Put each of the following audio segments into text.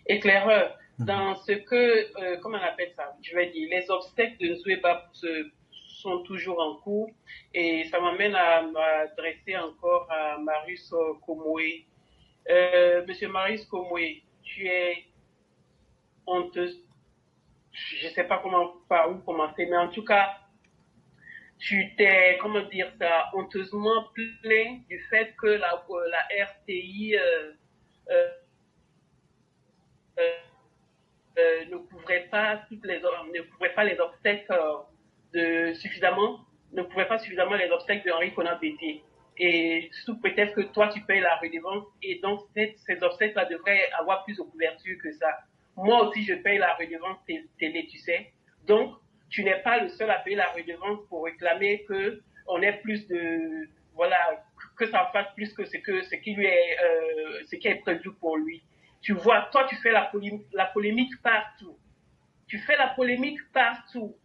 éclaireur Mhm. dans ce que, comment on appelle ça? Je vais dire, les obstacles de Nzoueba sont toujours en cours et ça m'amène à m'adresser encore à Marius Komoé. Monsieur Marius Komoé, tu es honteuse, je ne sais pas comment, par où commencer, mais en tout cas, tu t'es, comment dire ça, honteusement plaint du fait que la RTI euh, ne couvrait pas ne couvrait pas les obstacles de suffisamment, ne couvrait pas suffisamment les obstacles de Henri Conan Bété. Et sous prétexte que toi tu payes la redevance, et donc ces obstacles-là devraient avoir plus de couverture que ça. Moi aussi je paye la redevance télé, tu sais. Donc tu n'es pas le seul à payer la redevance pour réclamer que on ait plus de, voilà, que ça fasse plus que ce qui est prévu pour lui. Tu vois, toi, tu fais la polémique partout. Tu fais la polémique partout.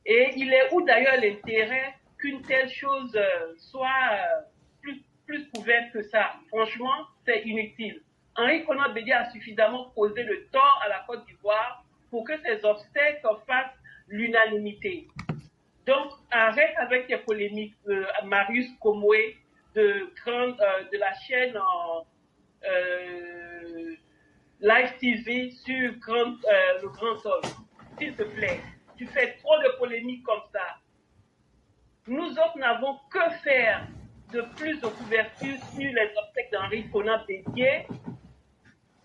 Et il est où d'ailleurs l'intérêt qu'une telle chose soit plus couverte que ça? Franchement, c'est inutile. Henri Konan Bédié a suffisamment causé le tort à la Côte d'Ivoire pour que ces obstacles fassent l'unanimité. Donc, arrête avec tes polémiques, Marius Komoé, de la chaîne Live TV sur le Grand Hall. S'il te plaît, tu fais trop de polémiques comme ça. Nous autres n'avons que faire de plus de couverture sur les obstacles d'Henri Conan Bédié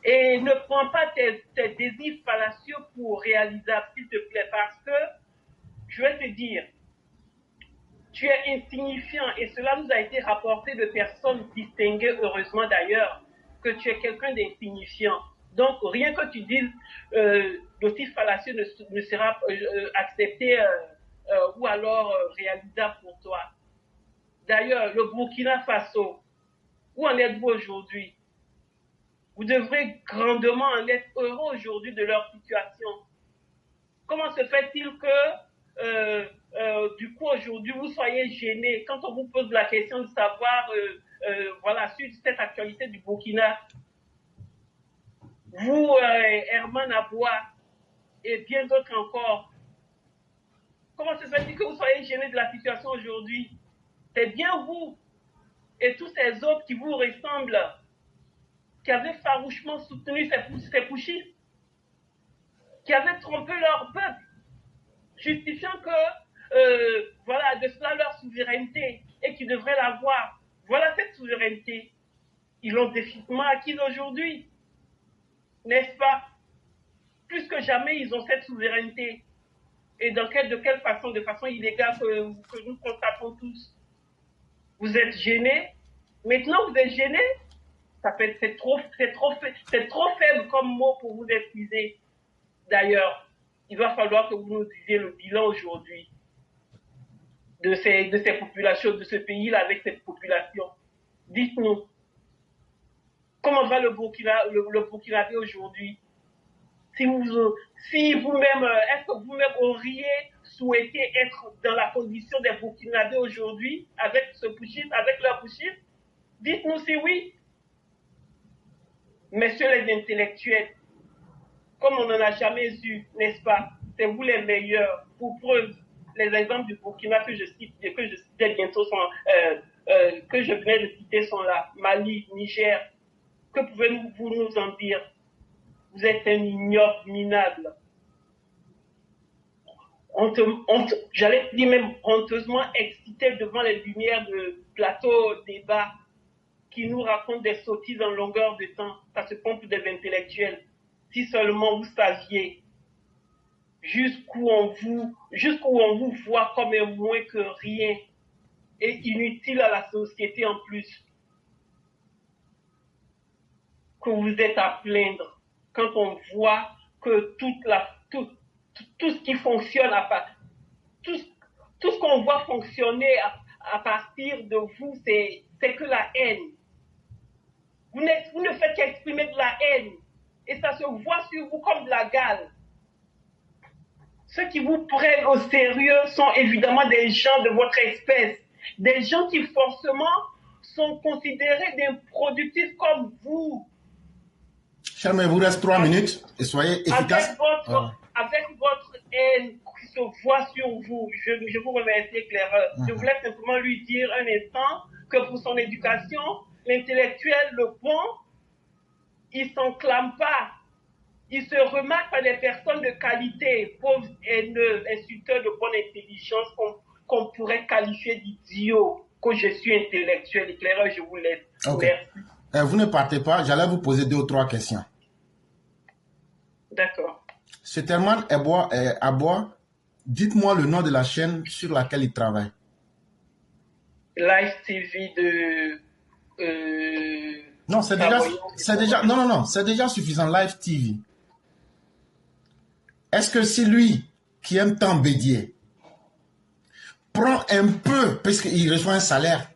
et ne prends pas tes désirs fallacieux pour réalisables, s'il te plaît, parce que, je vais te dire, tu es insignifiant et cela nous a été rapporté de personnes distinguées, heureusement d'ailleurs, que tu es quelqu'un d'insignifiant. Donc, rien que tu dises, l'outil fallacieux ne sera accepté ou alors réalisable pour toi. D'ailleurs, le Burkina Faso, où en êtes-vous aujourd'hui? Vous devrez grandement en être heureux aujourd'hui de leur situation. Comment se fait-il que, du coup, aujourd'hui, vous soyez gêné quand on vous pose la question de savoir, voilà, sur cette actualité du Burkina, vous, Herman Aboua, et bien d'autres encore, comment se fait-il que vous soyez gêné de la situation aujourd'hui? C'est bien vous et tous ces autres qui vous ressemblent, qui avaient farouchement soutenu ces putschistes, qui avaient trompé leur peuple, justifiant que, voilà, de cela leur souveraineté et qu'ils devraient l'avoir. Voilà cette souveraineté. Ils l'ont définitivement acquise aujourd'hui, n'est-ce pas? Plus que jamais, ils ont cette souveraineté. Et de quelle façon? De façon illégale que nous constatons tous. Vous êtes gênés. Maintenant, vous êtes gênés. C'est trop faible comme mot pour vous excuser. D'ailleurs, il va falloir que vous nous disiez le bilan aujourd'hui de ces populations, de ce pays-là avec cette population. Dites-nous, comment va le Burkinabé aujourd'hui? Si vous-même, est-ce que vous-même auriez souhaité être dans la condition des Burkinabés aujourd'hui, avec ce putschisme, avec leur putschisme? Dites-nous si oui. Messieurs les intellectuels, comme on n'en a jamais eu, n'est-ce pas? C'est vous les meilleurs. Pour preuve, les exemples du Burkina que je citais bientôt que je venais de citer sont là. Mali, Niger. Que pouvez-vous nous en dire? Vous êtes un ignoble minable. J'allais dire même honteusement excité devant les lumières de plateau débat qui nous racontent des sottises en longueur de temps. Ça se pompe des intellectuels. Si seulement vous saviez jusqu'où on vous voit comme un moins que rien et inutile à la société en plus, que vous êtes à plaindre quand on voit que tout ce qui fonctionne tout, tout ce qu'on voit fonctionner à partir de vous, c'est que la haine. Vous ne faites qu'exprimer de la haine et ça se voit sur vous comme de la gale. Ceux qui vous prennent au sérieux sont évidemment des gens de votre espèce, des gens qui forcément sont considérés d'improductifs comme vous. Cher, mais il vous reste 3 minutes et soyez efficace. Avec votre haine qui se voit sur vous, je vous remercie, éclaireur. Je voulais simplement lui dire un instant que pour son éducation, l'intellectuel, le bon, il s'enclame pas. Il se remarque par des personnes de qualité, pauvres, haineux, insulteurs de bonne intelligence qu'on pourrait qualifier d'idiots. Que je suis intellectuel, éclaireur, je vous laisse. Okay. Merci. Vous ne partez pas, j'allais vous poser 2 ou 3 questions. D'accord. Cet Herman Aboua, dites-moi le nom de la chaîne sur laquelle il travaille. Live TV de... non, c'est déjà suffisant, Live TV. Est-ce que si lui, qui aime tant Bédier, prend un peu, puisqu'il reçoit un salaire,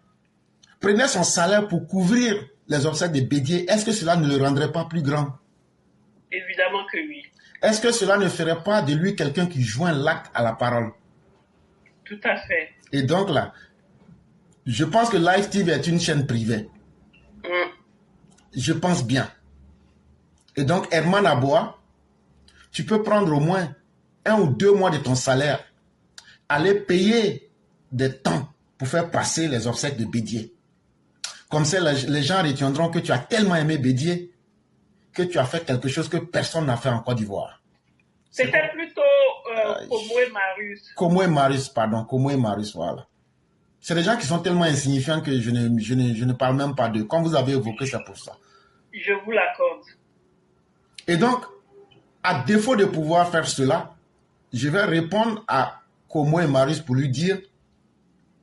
prenait son salaire pour couvrir les obsèques de Bédier, est-ce que cela ne le rendrait pas plus grand? Évidemment que oui. Est-ce que cela ne ferait pas de lui quelqu'un qui joint l'acte à la parole? Tout à fait. Et donc là, je pense que Live TV est une chaîne privée. Je pense bien. Et donc, Herman Aboua, tu peux prendre au moins 1 ou 2 mois de ton salaire, aller payer des temps pour faire passer les obsèques de Bédier. Comme ça, les gens retiendront que tu as tellement aimé Bédier que tu as fait quelque chose que personne n'a fait en Côte d'Ivoire. C'était plutôt Komo et Marius. Komo et Marius, voilà. C'est des gens qui sont tellement insignifiants que je ne parle même pas d'eux. Quand vous avez évoqué, c'est pour ça. Je vous l'accorde. Et donc, à défaut de pouvoir faire cela, je vais répondre à Komo et Marius pour lui dire,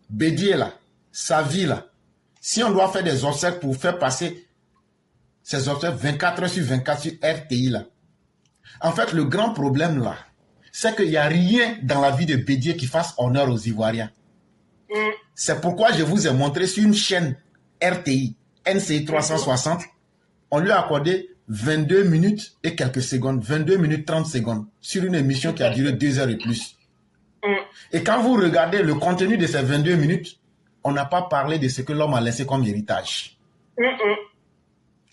Bédier là, sa vie là, si on doit faire des obsèques pour faire passer ces obsèques 24 heures sur 24 sur RTI là, en fait, le grand problème là, c'est qu'il n'y a rien dans la vie de Bédier qui fasse honneur aux Ivoiriens. C'est pourquoi je vous ai montré sur une chaîne RTI, NCI 360, on lui a accordé 22 minutes et quelques secondes, 22 minutes 30 secondes, sur une émission qui a duré 2 heures et plus. Et quand vous regardez le contenu de ces 22 minutes, on n'a pas parlé de ce que l'homme a laissé comme héritage.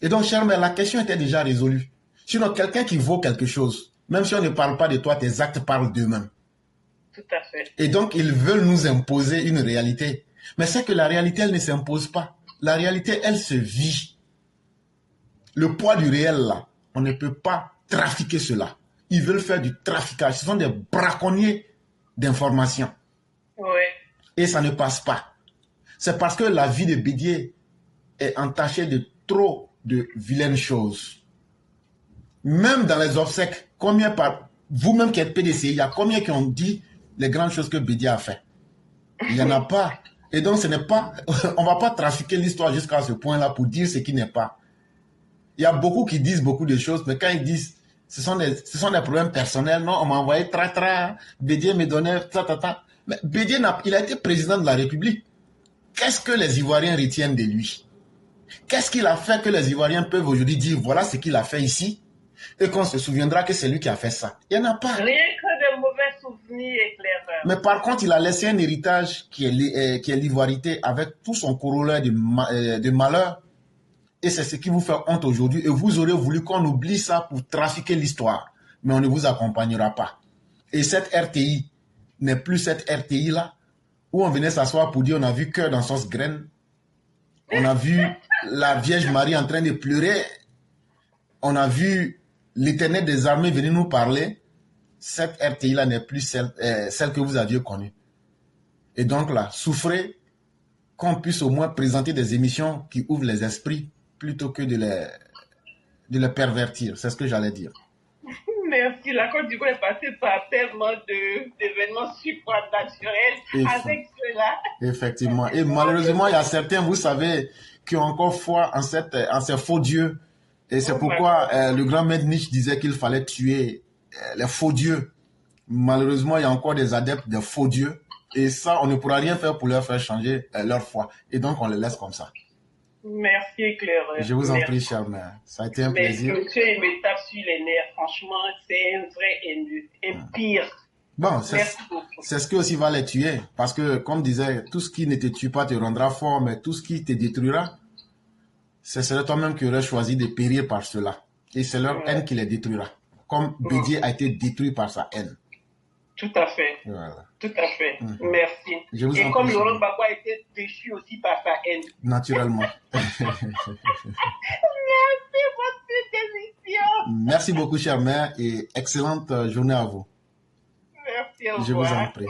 Et donc, cher mère, la question était déjà résolue. Sinon, quelqu'un qui vaut quelque chose, même si on ne parle pas de toi, tes actes parlent d'eux-mêmes. Tout à fait. Et donc, ils veulent nous imposer une réalité. Mais c'est que la réalité, elle ne s'impose pas. La réalité, elle se vit. Le poids du réel, là, on ne peut pas trafiquer cela. Ils veulent faire du traficage. Ce sont des braconniers d'informations. Ouais. Et ça ne passe pas. C'est parce que la vie de Bédier est entachée de trop de vilaines choses. Même dans les obsèques, combien par vous-même qui êtes PDC, il y a combien qui ont dit les grandes choses que Bédier a fait? Il n'y en a pas. Et donc, ce n'est pas, on ne va pas trafiquer l'histoire jusqu'à ce point-là pour dire ce qui n'est pas. Il y a beaucoup qui disent beaucoup de choses, mais quand ils disent, ce sont des problèmes personnels, non, on m'a envoyé Bédier me donnait, Mais Bédier, il a été président de la République. Qu'est-ce que les Ivoiriens retiennent de lui? Qu'est-ce qu'il a fait que les Ivoiriens peuvent aujourd'hui dire, voilà ce qu'il a fait ici, et qu'on se souviendra que c'est lui qui a fait ça? Il n'y en a pas. Rien que de mauvais souvenirs éclaireurs. Mais par contre, il a laissé un héritage qui est l'ivoirité avec tout son corollaire de malheur. Et c'est ce qui vous fait honte aujourd'hui. Et vous aurez voulu qu'on oublie ça pour trafiquer l'histoire. Mais on ne vous accompagnera pas. Et cette RTI n'est plus cette RTI-là où on venait s'asseoir pour dire on a vu cœur dans sauce graine. On a vu la Vierge Marie en train de pleurer. On a vu l'Éternel des armées venir nous parler. Cette RTI-là n'est plus celle que vous aviez connue. Et donc là, souffrez qu'on puisse au moins présenter des émissions qui ouvrent les esprits plutôt que de les pervertir. C'est ce que j'allais dire. Merci. La Côte d'Ivoire est passée par tellement d'événements supranaturels avec cela. Effectivement. Et malheureusement, il y a certains, vous savez, qui ont encore foi en ces faux dieux. Et c'est pourquoi le grand maître Nietzsche disait qu'il fallait tuer les faux dieux. Malheureusement, il y a encore des adeptes des faux dieux. Et ça, on ne pourra rien faire pour leur faire changer leur foi. Et donc, on les laisse comme ça. Merci, éclaireur. Je vous en prie, chère mère. Ça a été un plaisir. Monsieur, il me tape sur les nerfs. Franchement, c'est un vrai haineux, un pire. Bon, c'est ce qui aussi va les tuer. Parce que, comme disait, tout ce qui ne te tue pas te rendra fort, mais tout ce qui te détruira, ce serait toi-même qui aurais choisi de périr par cela. et c'est leur haine qui les détruira. Comme Bédier a été détruit par sa haine. Tout à fait. Voilà. Tout à fait. Merci. Et comme Laurent Gbagbo a été déchu aussi par sa haine. Naturellement. Merci pour cette émission. Merci beaucoup, chère mère, et excellente journée à vous. Merci, au revoir. Je vous en prie.